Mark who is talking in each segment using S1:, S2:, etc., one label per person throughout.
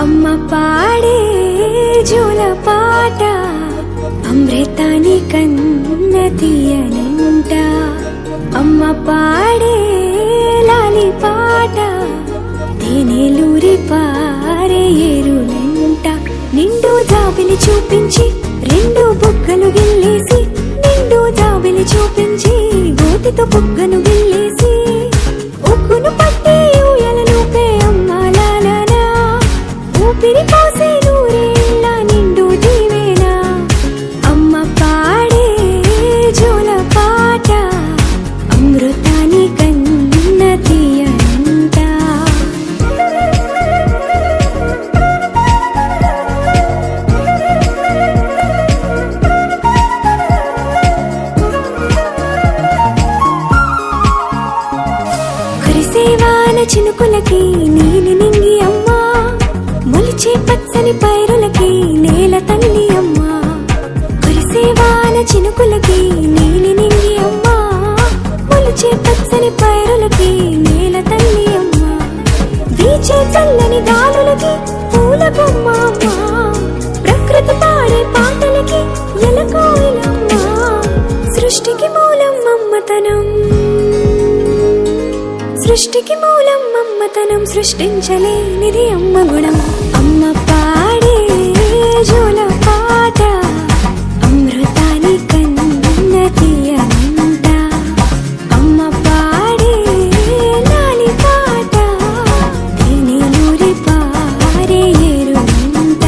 S1: అమ్మ పాడే జోల పాట అమృతాని కన్న తీయనంట. అమ్మ పాడే లాలి పాట తేనెలూరి పారే ఏరులంట. నిండు జాబిలి చూపించి రెండు బుగ్గలు గిల్లేసి, నిండు జాబిలి చూపించి గోతితో బుగ్గను గిల్లేసి, ఉగ్గును పట్టి ఊయలలోపే అమ్మ లాలనా, ఊపిరి పోసే నూరేళ్ళ నిండు దీవేనా. అమ్మ పాడే జోల పాట అమృతాని కన్న తీయనంట. కురిసేవాన చినుకులకి నీలి నింగి అమ్మ, మొలిచే పచ్చని పైరులకి నేల తల్లి అమ్మ. కురిసేవాన చినుకులకి నీలి నింగి అమ్మ, మొలిచే పచ్చని పైరులకి నేల తల్లి అమ్మ. వీచే చల్లని గాలులకి పూల బొమ్మ అమ్మ, ప్రకృతి పాడే పాటలకి ఎలకోయిలమ్మ. సృష్టికి మూలం మమ్మతనం, సృష్టికి మూలం మమ్మతనం, సృష్టించలేనిది అమ్మ గుణం. అమ్మ పాడే జోల పాట అమృతాని కన్న తీయనంట. అమ్మ పాడే లాలి పాట తేనెలూరి పారే ఏరులంట.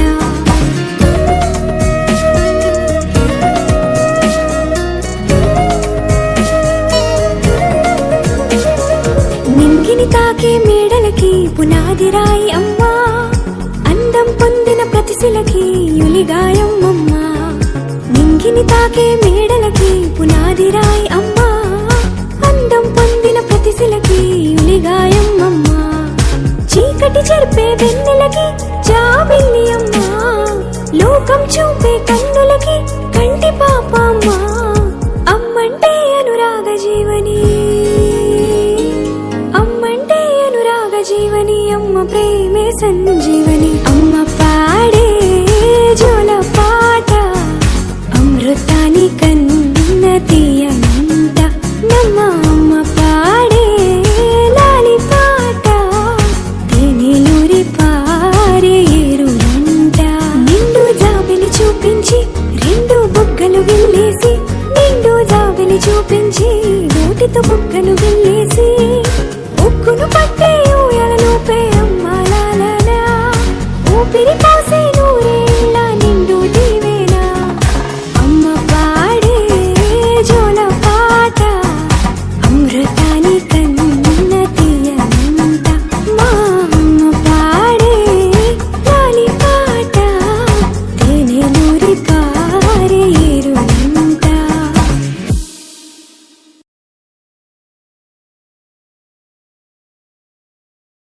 S1: నింగిని తాకే మేడలకి పునాది రాయి అమ్మా, అందం పొందిన ప్రతిశిలకి యులిగాయం అమ్మా. నింగిని తాకే మేడలకి పునాది రాయి అమ్మా, అందం పొందిన ప్రతిశిలకి యులిగాయం అమ్మా. చీకటి చెరిపే వెన్నెలకి జాబిల్లి అమ్మా, లోకం చూపే కన్నులకి కంటి పాప అమ్మా. అమ్మంటే అనురాగ జీవని, అమ్మంటే అనురాగ జీవని, అమ్మ ప్రేమే సంజీవని.